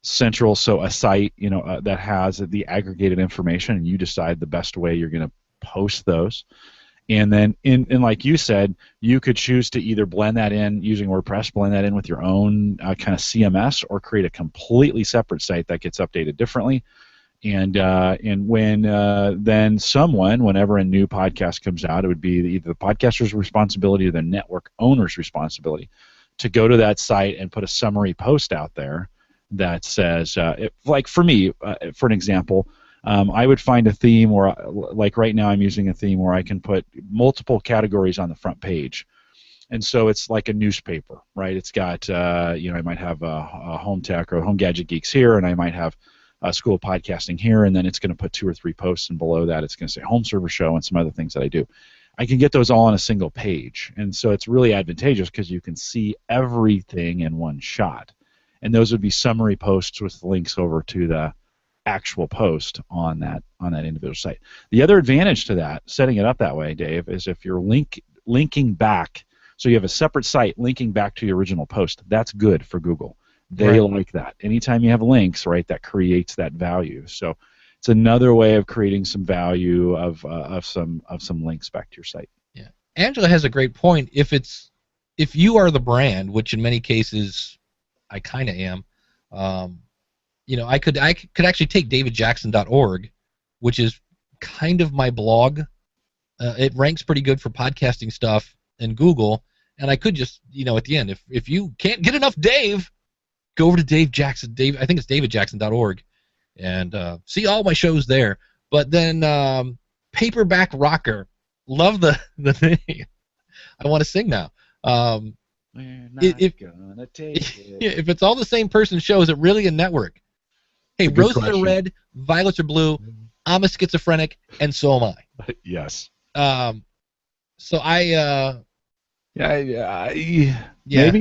central, so a site that has the aggregated information, and you decide the best way you're going to post those. And then in like you said, you could choose to either blend that in using WordPress, blend that in with your own kind of CMS, or create a completely separate site that gets updated differently. And when then whenever a new podcast comes out, it would be either the podcaster's responsibility or the network owner's responsibility to go to that site and put a summary post out there that says, like for me, for an example, I would find a theme where, like right now I'm using a theme where I can put multiple categories on the front page. And so it's like a newspaper, right? It's got, I might have a home tech or home gadget geeks here, and I might have a school of podcasting here, and then it's going to put 2 or 3 posts, and below that it's going to say home server show and some other things that I do. I can get those all on a single page. And so it's really advantageous because you can see everything in one shot. And those would be summary posts with links over to the actual post on that individual site. The other advantage to that, setting it up that way, Dave, is if you're linking back, so you have a separate site linking back to your original post, that's good for Google. They like that. Anytime you have links, right, that creates that value. So it's another way of creating some value of some links back to your site. Yeah. Angela has a great point. If you are the brand, which in many cases I kind of am. I could actually take davidjackson.org, which is kind of my blog, It ranks pretty good for podcasting stuff in Google. And I could just, at the end, if you can't get enough Dave, go over to Dave Jackson. I think it's davidjackson.org, and see all my shows there. But then Paperback Rocker, love the name. I want to sing now. We're not gonna take it. If it's all the same person's show, is it really a network? Hey, Good roses question. are red, violets are blue. I'm a schizophrenic, and so am I. Yes. So I. Maybe. Yeah.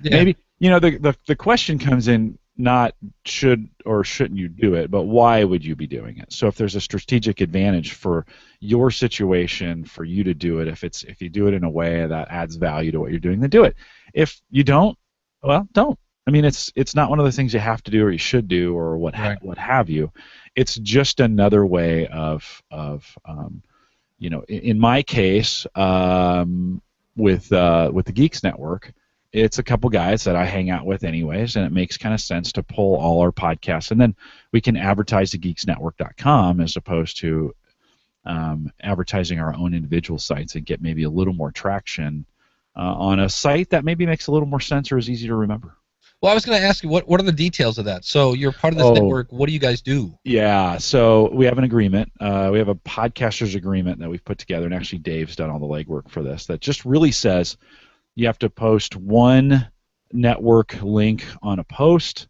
Maybe. The question comes in not should or shouldn't you do it, but why would you be doing it? So if there's a strategic advantage for your situation for you to do it, if you do it in a way that adds value to what you're doing, then do it. If you don't, well, don't. I mean, it's not one of the things you have to do or you should do or what have you. It's just another way of in my case, with the Geeks Network, it's a couple guys that I hang out with anyways, and it makes kind of sense to pull all our podcasts, and then we can advertise at geeksnetwork.com as opposed to advertising our own individual sites and get maybe a little more traction on a site that maybe makes a little more sense or is easy to remember. Well, I was going to ask you, what are the details of that? So you're part of this network. What do you guys do? Yeah, so we have an agreement. We have a podcaster's agreement that we've put together, and actually Dave's done all the legwork for this, that just really says you have to post one network link on a post.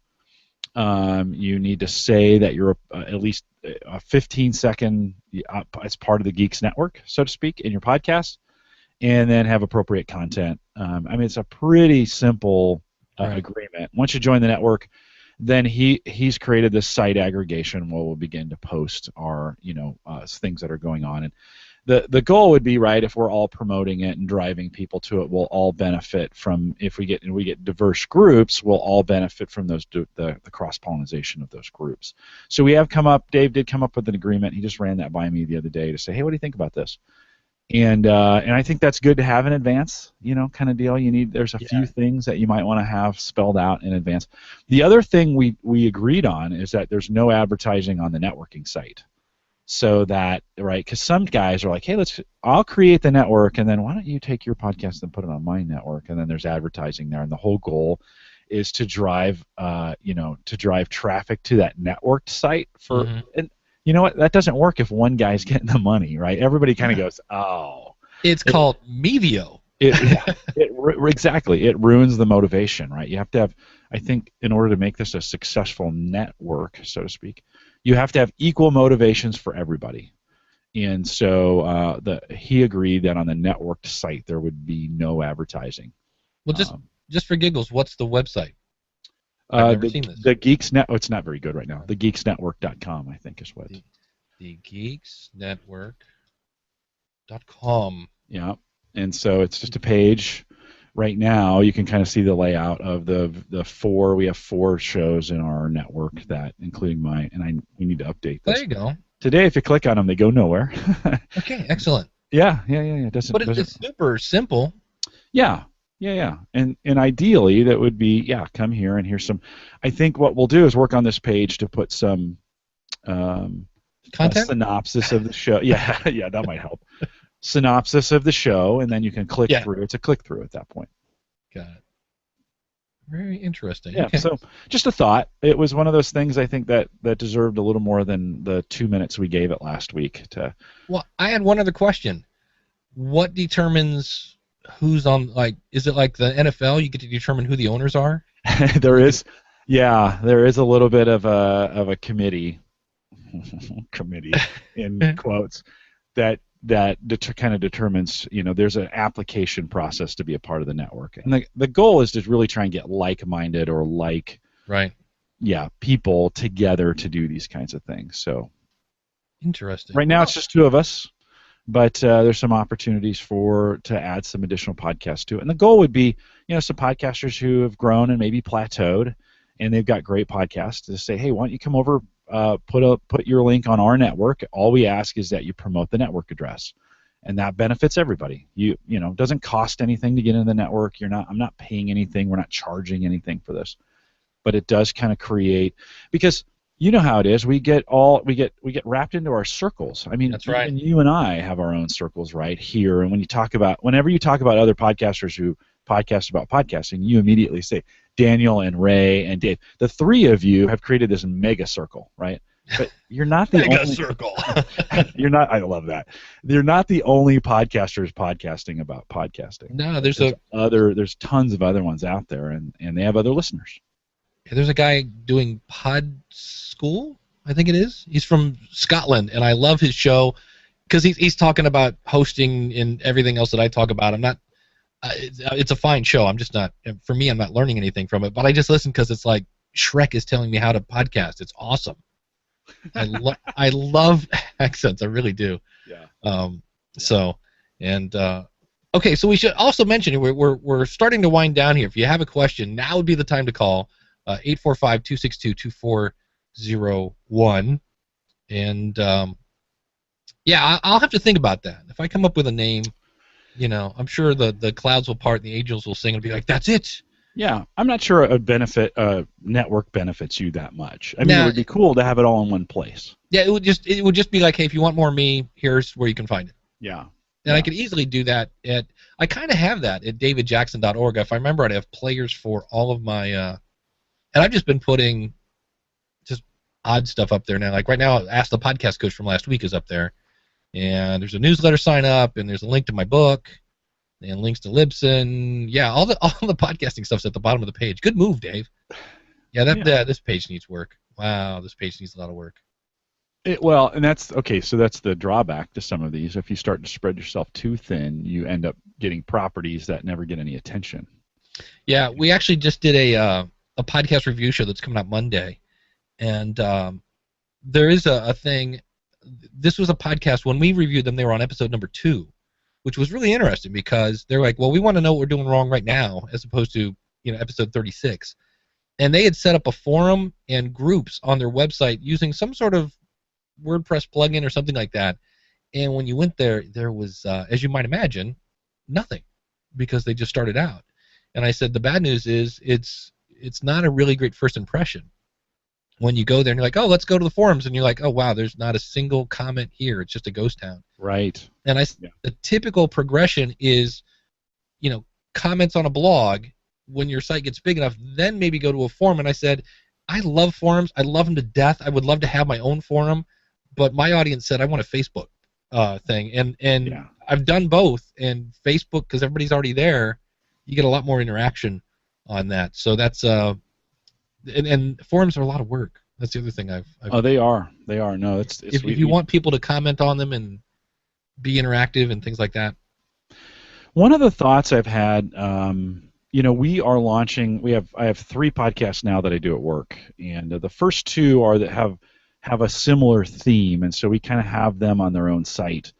You need to say that you're at least a 15-second as part of the Geeks Network, so to speak, in your podcast, and then have appropriate content. I mean, it's a pretty simple agreement. Once you join the network, then he's created this site aggregation where we'll begin to post our things that are going on, and the goal would be, right, if we're all promoting it and driving people to it, we'll all benefit from, if we get diverse groups, we'll all benefit from those the cross-pollination of those groups. So we have Dave did come up with an agreement. He just ran that by me the other day to say, hey, what do you think about this? And I think that's good to have in advance, kind of deal. There's a few things that you might want to have spelled out in advance. The other thing we agreed on is that there's no advertising on the networking site. So that, right, because some guys are like, hey, I'll create the network, and then why don't you take your podcast and put it on my network? And then there's advertising there, and the whole goal is to drive traffic to that networked site for. Mm-hmm. And you know what? That doesn't work if one guy's getting the money, right? Everybody kind of goes, oh. It's called Mevio. Exactly. It ruins the motivation, right? You have to have, I think, in order to make this a successful network, so to speak, you have to have equal motivations for everybody. And so he agreed that on the networked site there would be no advertising. Well, just for giggles, what's the website? I've never seen this. The Geeks Net. Oh, it's not very good right now. TheGeeksNetwork.com, I think, is what. The GeeksNetwork.com. Yeah, and so it's just a page. Right now, you can kind of see the layout of the four. We have 4 shows in our network, that including mine, and we need to update this. There you go. Today, if you click on them, they go nowhere. Okay, excellent. Yeah. It doesn't. But it's super simple. Yeah. And ideally, that would be, come here and here's some. I think what we'll do is work on this page to put some content synopsis of the show. Yeah, that might help. Synopsis of the show, and then you can click through. It's a click through at that point. Got it. Very interesting. Yeah. Okay. So just a thought. It was one of those things I think that deserved a little more than the 2 minutes we gave it last week. Well, I had one other question. What determines who's on? Is it like the NFL? You get to determine who the owners are. There is a little bit of a committee in quotes that kind of determines, there's an application process to be a part of the network, and the goal is to really try and get like-minded or people together to do these kinds of things. So interesting. Right now it's just 2 of us, but there's some opportunities to add some additional podcasts to it, and the goal would be, some podcasters who have grown and maybe plateaued, and they've got great podcasts, to say, hey, why don't you come over? Put your link on our network. All we ask is that you promote the network address, and that benefits everybody. It doesn't cost anything to get into the network. I'm not paying anything. We're not charging anything for this, but it does kind of create, because You know how it is. We get wrapped into our circles. I mean, That's right. even you and I have our own circles right here. And whenever you talk about other podcasters who podcast about podcasting, you immediately say Daniel and Ray and Dave. The three of you have created this mega circle, right? But you're not the Mega only circle. You're not. I love that. They're not the only podcasters podcasting about podcasting. No, there's tons of other ones out there, and they have other listeners. There's a guy doing Pod School, I think it is. He's from Scotland, and I love his show because he's talking about hosting and everything else that I talk about. I'm not. It's a fine show. I'm just not. For me, I'm not learning anything from it. But I just listen because it's like Shrek is telling me how to podcast. It's awesome. I love accents. I really do. Yeah. So, and okay. So we should also mention we're starting to wind down here. If you have a question, now would be the time to call 845-262-2401. And yeah, I'll have to think about that. If I come up with a name, I'm sure the clouds will part and the angels will sing and be like, "That's it." Yeah, I'm not sure a network benefits you that much. I mean, it would be cool to have it all in one place. Yeah, it would just be like, hey, if you want more of me, here's where you can find it. Yeah. And I could easily do that I kind of have that at davidjackson.org. If I remember, I'd have players for all of my, and I've just been putting just odd stuff up there now. Like right now, Ask the Podcast Coach from last week is up there, and there's a newsletter sign up, and there's a link to my book. And links to Libsyn. Yeah, all the podcasting stuff's at the bottom of the page. Good move, Dave. Yeah, this page needs work. Wow, this page needs a lot of work. And that's okay. So that's the drawback to some of these. If you start to spread yourself too thin, you end up getting properties that never get any attention. Yeah, we actually just did a podcast review show that's coming out Monday, and there is a thing. This was a podcast when we reviewed them. They were on episode number 2. Which was really interesting because they're like, well, we want to know what we're doing wrong right now, as opposed to episode 36, and they had set up a forum and groups on their website using some sort of WordPress plugin or something like that. And when you went there was, as you might imagine, nothing because they just started out. And I said the bad news is it's not a really great first impression. When you go there and you're like, oh, let's go to the forums, and you're like, oh, wow, there's not a single comment here. It's just a ghost town. Right. And the typical progression is, comments on a blog. When your site gets big enough, then maybe go to a forum. And I said, I love forums. I love them to death. I would love to have my own forum, but my audience said I want a Facebook thing. And I've done both. And Facebook, because everybody's already there, you get a lot more interaction on that. So that's and forums are a lot of work. That's the other thing I've they are. No, it's if you want people to comment on them and be interactive and things like that. One of the thoughts I've had, we are launching. I have 3 podcasts now that I do at work, and the first 2 are that have a similar theme, and so we kind of have them on their own site.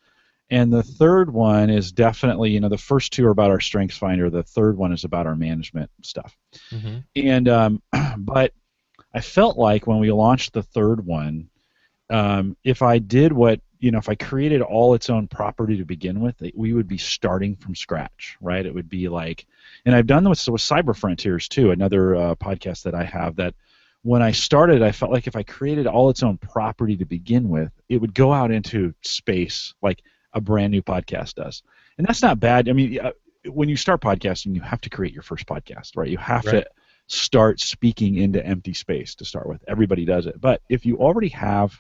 And the third one is definitely, the first 2 are about our Strengths Finder. The third one is about our management stuff. Mm-hmm. And but I felt like when we launched the third one, if I did if I created all its own property to begin with, we would be starting from scratch, right? It would be like, and I've done this with Cyber Frontiers too, another podcast that I have, that when I started, I felt like if I created all its own property to begin with, it would go out into space like a brand new podcast does. And that's not bad. I mean, when you start podcasting, you have to create your first podcast, right? You have to start speaking into empty space to start with. Everybody does it. But if you already have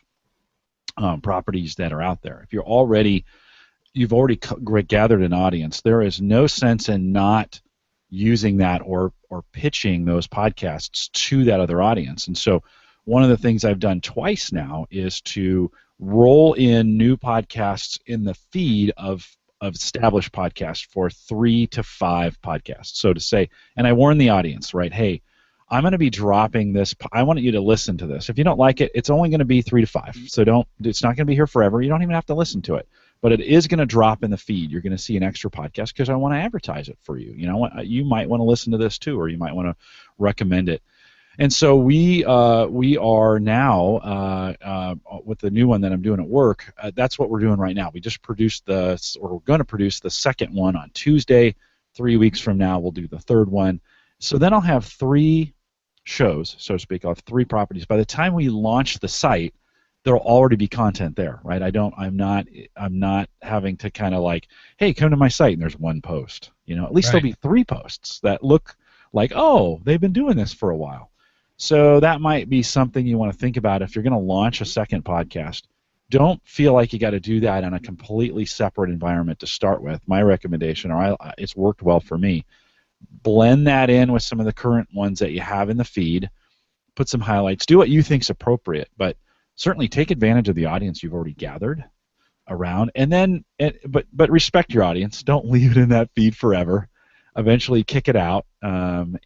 properties that are out there, if you've already gathered an audience, there is no sense in not using that or pitching those podcasts to that other audience. And so one of the things I've done twice now is to roll in new podcasts in the feed of established podcasts for 3 to 5 podcasts. So to say, and I warn the audience, right, hey, I'm going to be dropping this. I want you to listen to this. If you don't like it, it's only going to be 3 to 5. So it's not going to be here forever. You don't even have to listen to it. But it is going to drop in the feed. You're going to see an extra podcast because I want to advertise it for you. You might want to listen to this too, or you might want to recommend it. And so we are now with the new one that I'm doing at work. That's what we're doing right now. We just produced we're going to produce the second one on Tuesday. 3 weeks from now, we'll do the third one. So then I'll have 3 shows, so to speak. I'll have 3 properties. By the time we launch the site, there'll already be content there, right? I'm not having to kind of like, hey, come to my site and there's 1 post. At least there'll be 3 posts that look like, oh, they've been doing this for a while. So that might be something you want to think about if you're going to launch a second podcast. Don't feel like you got to do that in a completely separate environment to start with. My recommendation, it's worked well for me. Blend that in with some of the current ones that you have in the feed. Put some highlights. Do what you think's appropriate, but certainly take advantage of the audience you've already gathered around, and then, but respect your audience. Don't leave it in that feed forever. Eventually, kick it out and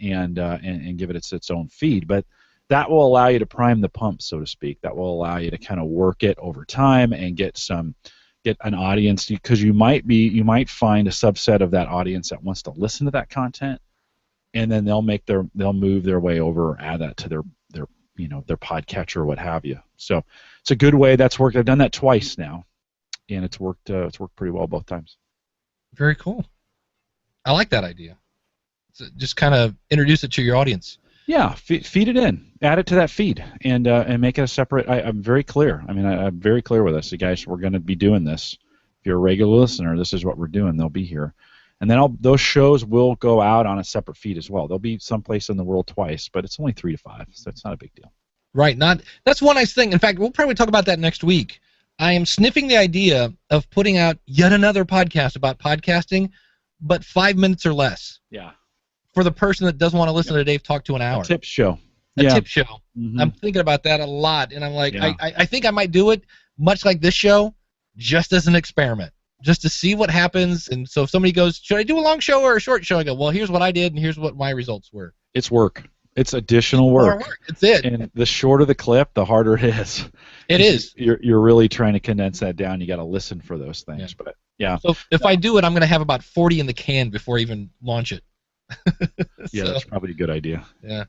give it its own feed. But that will allow you to prime the pump, so to speak. That will allow you to kind of work it over time and get an audience, because you might find a subset of that audience that wants to listen to that content, and then they'll move their way over or add that to their podcatcher or what have you. So it's a good way. That's worked. I've done that twice now, and it's worked pretty well both times. Very cool. I like that idea. So just kind of introduce it to your audience. Yeah, feed it in. Add it to that feed, and make it a separate. I'm very clear. I mean, I'm very clear with this. You guys, we're going to be doing this. If you're a regular listener, this is what we're doing. They'll be here. And then those shows will go out on a separate feed as well. They'll be someplace in the world twice, but it's only 3 to 5, so it's not a big deal. Right. That's one nice thing. In fact, we'll probably talk about that next week. I am sniffing the idea of putting out yet another podcast about podcasting, but 5 minutes or less. Yeah. For the person that doesn't want to listen to Dave talk to an hour. A tip show. A tip show. Mm-hmm. I'm thinking about that a lot, and I'm like, I think I might do it, much like this show, just as an experiment, just to see what happens. And so if somebody goes, should I do a long show or a short show? I go, well, here's what I did, and here's what my results were. It's work. It's additional work. It's it. And the shorter the clip, the harder it is. It is. You're really trying to condense that down. You got to listen for those things. Yeah. But yeah. So if I do it, I'm going to have about 40 in the can before I even launch it. Yeah, that's probably a good idea. Yeah.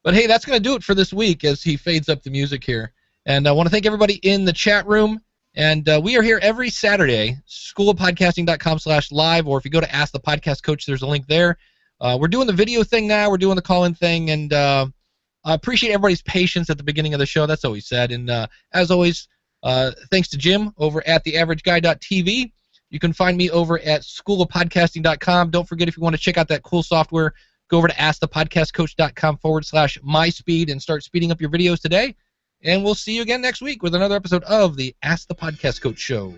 But hey, that's going to do it for this week as he fades up the music here. And I want to thank everybody in the chat room. And we are here every Saturday, schoolofpodcasting.com/live, or if you go to Ask the Podcast Coach, there's a link there. We're doing the video thing now. We're doing the call-in thing. And I appreciate everybody's patience at the beginning of the show. That's always said. And as always, thanks to Jim over at theaverageguy.tv. You can find me over at schoolofpodcasting.com. Don't forget, if you want to check out that cool software, go over to askthepodcastcoach.com/myspeed and start speeding up your videos today. And we'll see you again next week with another episode of the Ask the Podcast Coach Show.